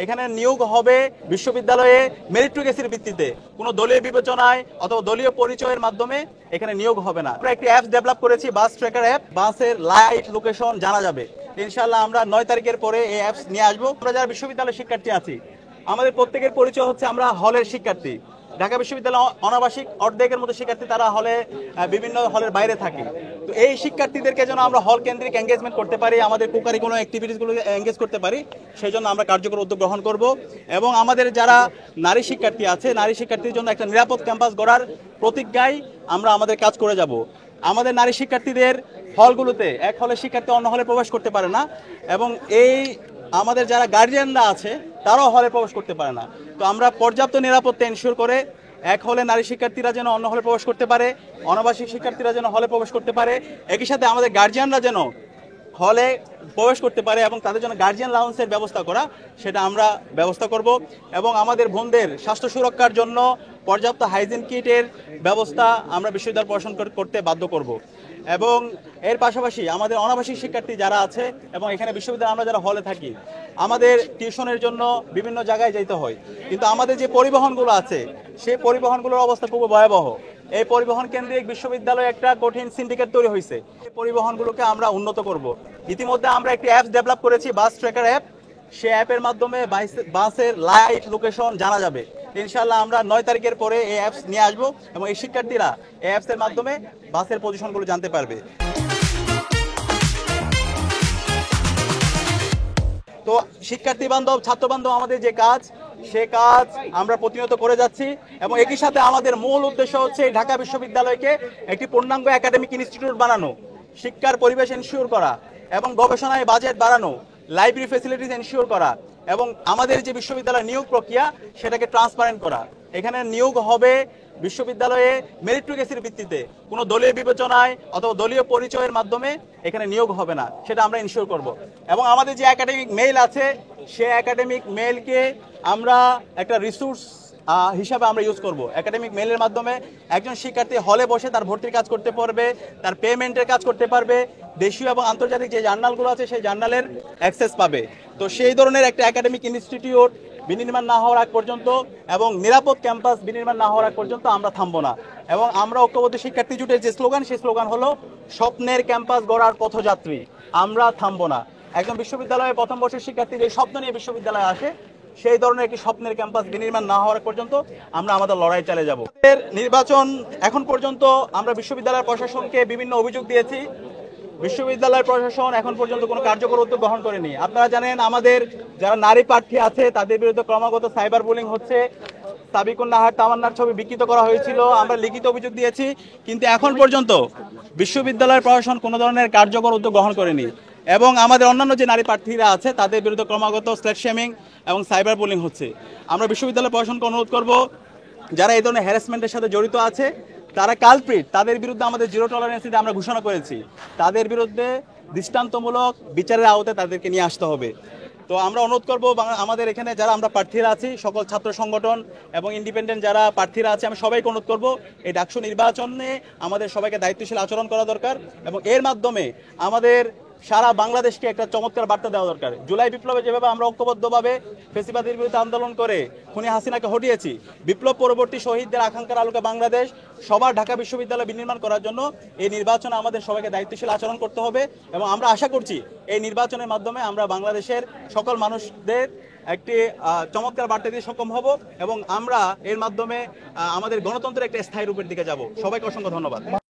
এখানে নিয়োগ হবে বিশ্ববিদ্যালয়ে মেরিটোরিয়াসের ভিত্তিতে, কোনো দলীয় বিবেচনায় অথবা দলীয় পরিচয়ের মাধ্যমে এখানে নিয়োগ হবে না। আমরা একটি অ্যাপ ডেভেলপ করেছি, বাস ট্র্যাকার অ্যাপ। বাসের লাইট লোকেশন জানা যাবে। ইনশাআল্লাহ আমরা 9 তারিখের পরে এই অ্যাপস নিয়ে আসবো। আমরা যারা বিশ্ববিদ্যালয়ের শিক্ষার্থী আছি, আমাদের প্রত্যেকের পরিচয় হচ্ছে আমরা হলের শিক্ষার্থী। ঢাকা বিশ্ববিদ্যালয় অনাবাসিক অর্ধেকের মতো শিক্ষার্থী তারা বিভিন্ন হলের বাইরে থাকে। তো এই শিক্ষার্থীদেরকে যেন আমরা হল কেন্দ্রিক এঙ্গেজমেন্ট করতে পারি, আমাদের কোকারিকুলাম অ্যাক্টিভিটিসগুলো এঙ্গেজ করতে পারি, সেই জন্য আমরা কার্যকর উদ্যোগ গ্রহণ করব। এবং আমাদের যারা নারী শিক্ষার্থী আছে, নারী শিক্ষার্থীর জন্য একটা নিরাপদ ক্যাম্পাস গড়ার প্রতিজ্ঞায় আমরা আমাদের কাজ করে যাব। আমাদের নারী শিক্ষার্থীদের হলগুলোতে এক হলের শিক্ষার্থী অন্য হলে প্রবেশ করতে পারে না, এবং আমাদের যারা গার্জিয়ানরা আছে তারাও হলে প্রবেশ করতে পারে না। তো আমরা পর্যাপ্ত নিরাপত্তা এনশিওর করে এক হলে নারী শিক্ষার্থীরা যেন অন্য হলে প্রবেশ করতে পারে, অনাবাসিক শিক্ষার্থীরা যেন হলে প্রবেশ করতে পারে, একই সাথে আমাদের গার্জিয়ানরা যেন হলে প্রবেশ করতে পারে এবং তাদের জন্য গার্জিয়ান লাউন্সের ব্যবস্থা করা, সেটা আমরা ব্যবস্থা করব। এবং আমাদের বোনদের স্বাস্থ্য সুরক্ষার জন্য পর্যাপ্ত হাইজিন কিটের ব্যবস্থা আমরা বিশ্ববিদ্যালয় প্রশাসন করতে বাধ্য করব। এবং এর পাশাপাশি আমাদের অনাবাসিক শিক্ষার্থী যারা আছে এবং এখানে বিশ্ববিদ্যালয়ে আমরা যারা হলে থাকি, আমাদের টিউশনের জন্য বিভিন্ন জায়গায় যেতে হয়, কিন্তু আমাদের যে পরিবহনগুলো আছে সেই পরিবহনগুলোর অবস্থা খুব ভয়াবহ। এই পরিবহন কেন্দ্রিক বিশ্ববিদ্যালয়ে একটা কঠিন সিন্ডিকেট তৈরি হয়েছে। এই পরিবহনগুলোকে আমরা উন্নত করব। ইতিমধ্যে আমরা একটি অ্যাপ ডেভেলপ করেছি, বাস ট্র্যাকার অ্যাপ। সেই অ্যাপের মাধ্যমে বাসের লাইট লোকেশন জানা যাবে। ইনশাআল্লাহ আমরা 9 তারিখের পরে এই অ্যাপস নিয়ে আসবো এবং এই শিক্ষার্থীরা এই অ্যাপসের মাধ্যমে বাসের পজিশনগুলো জানতে পারবে। তো শিক্ষার্থী বান্ধব, ছাত্র বান্ধব আমাদের যে কাজ, সে কাজ আমরা প্রতিনিয়ত করে যাচ্ছি। এবং একই সাথে আমাদের মূল উদ্দেশ্য হচ্ছে ঢাকা বিশ্ববিদ্যালয়কে একটি পূর্ণাঙ্গ একাডেমিক ইনস্টিটিউট বানানো, শিক্ষার পরিবেশ এনশিওর করা এবং গবেষণায় বাজেট বাড়ানো, লাইব্রেরি ফ্যাসিলিটিস এনশিওর করা এবং আমাদের যে বিশ্ববিদ্যালয়ের নিয়োগ প্রক্রিয়া সেটাকে ট্রান্সপারেন্ট করা। এখানে নিয়োগ হবে বিশ্ববিদ্যালয়ে মেরিটোরিয়াসের ভিত্তিতে, কোনো দলীয় বিবেচনায় অথবা দলীয় পরিচয়ের মাধ্যমে এখানে নিয়োগ হবে না, সেটা আমরা ইনশিওর করব। এবং আমাদের যে একাডেমিক মেইল আছে, সেই একাডেমিক মেইলকে আমরা একটা রিসোর্স হিসাবে আমরা ইউজ করব। একাডেমিক মেইলের মাধ্যমে একজন শিক্ষার্থী হলে বসে তার ভর্তির কাজ করতে পারবে, তার পেমেন্টের কাজ করতে পারবে, দেশীয় এবং আন্তর্জাতিক যে জার্নালগুলো আছে সেই জার্নালের অ্যাক্সেস পাবে। তো সেই ধরনের একটা একাডেমিক ইনস্টিটিউট বিনির্মাণ না হওয়ার আগ পর্যন্ত এবং নিরাপদ ক্যাম্পাস বিনির্মাণ না হওয়ার আগ পর্যন্ত আমরা থামবো না। এবং আমরা ঐক্যবদ্ধ শিক্ষার্থী জোটের যে স্লোগান, সেই স্লোগান হলো স্বপ্নের ক্যাম্পাস গড়ার পথযাত্রী, আমরা থামবো না। একজন বিশ্ববিদ্যালয়ে প্রথম বর্ষের শিক্ষার্থী যে স্বপ্ন নিয়ে বিশ্ববিদ্যালয়ে আসে, সেই ধরনের একটি স্বপ্নের ক্যাম্পাস বিনির্মাণ না হওয়ার পর্যন্ত আমরা আমাদের লড়াই চালিয়ে যাব। নির্বাচন এখন পর্যন্ত আমরা বিশ্ববিদ্যালয় প্রশাসনকে বিভিন্ন অভিযোগ দিয়েছি। বিশ্ববিদ্যালয় প্রশাসন এখন পর্যন্ত কোনো কার্যকর উদ্যোগ গ্রহণ করেনি। আপনারা জানেন আমাদের যারা নারী প্রার্থী আছে তাদের বিরুদ্ধে ক্রমাগত সাইবার বুলিং হচ্ছে। সাবিকুন নাহার তামান্নার ছবি বিকৃত করা হয়েছিল, আমরা লিখিত অভিযোগ দিয়েছি, কিন্তু এখন পর্যন্ত বিশ্ববিদ্যালয় প্রশাসন কোনো ধরনের কার্যকর উদ্যোগ গ্রহণ করেনি। এবং আমাদের অন্যান্য যে নারী প্রার্থীরা আছে তাদের বিরুদ্ধে ক্রমাগত স্ল্যাট শেমিং এবং সাইবার বুলিং হচ্ছে। আমরা বিশ্ববিদ্যালয় প্রশাসনকে অনুরোধ করব, যারা এই ধরনের হ্যারাসমেন্টের সাথে জড়িত আছে, তারা কালপ্রিট, তাদের বিরুদ্ধে আমাদের জিরো টলারেন্স দিতে আমরা ঘোষণা করেছি। তাদের বিরুদ্ধে দৃষ্টান্তমূলক বিচারের আওতায় তাদেরকে নিয়ে আসতে হবে। তো আমরা অনুরোধ করব, আমাদের এখানে যারা আমরা প্রার্থীরা আছি, সকল ছাত্র সংগঠন এবং ইন্ডিপেন্ডেন্ট যারা প্রার্থীরা আছে, আমি সবাইকে অনুরোধ করব এই ডাকসু নির্বাচনে আমাদের সবাইকে দায়িত্বশীল আচরণ করা দরকার এবং এর মাধ্যমে আমাদের সারা বাংলাদেশকে একটা চমৎকার বার্তা দেওয়া দরকার। জুলাই বিপ্লবে যেভাবে আমরা ঐক্যবদ্ধভাবে ফ্যাসিবাদের বিরুদ্ধে আন্দোলন করে খুনি হাসিনাকে হটিয়েছি, বিপ্লব পরবর্তী শহীদদের আকাঙ্ক্ষার আলোকে বাংলাদেশ সবার ঢাকা বিশ্ববিদ্যালয় বিনির্মাণ করার জন্য এই নির্বাচনে আমাদের সবাইকে দায়িত্বশীল আচরণ করতে হবে। এবং আমরা আশা করছি এই নির্বাচনের মাধ্যমে আমরা বাংলাদেশের সকল মানুষদের একটি চমৎকার বার্তা দিয়ে সক্ষম হব এবং আমরা এর মাধ্যমে আমাদের গণতন্ত্রের একটা স্থায়ী রূপের দিকে যাব। সবাইকে অসংখ্য ধন্যবাদ।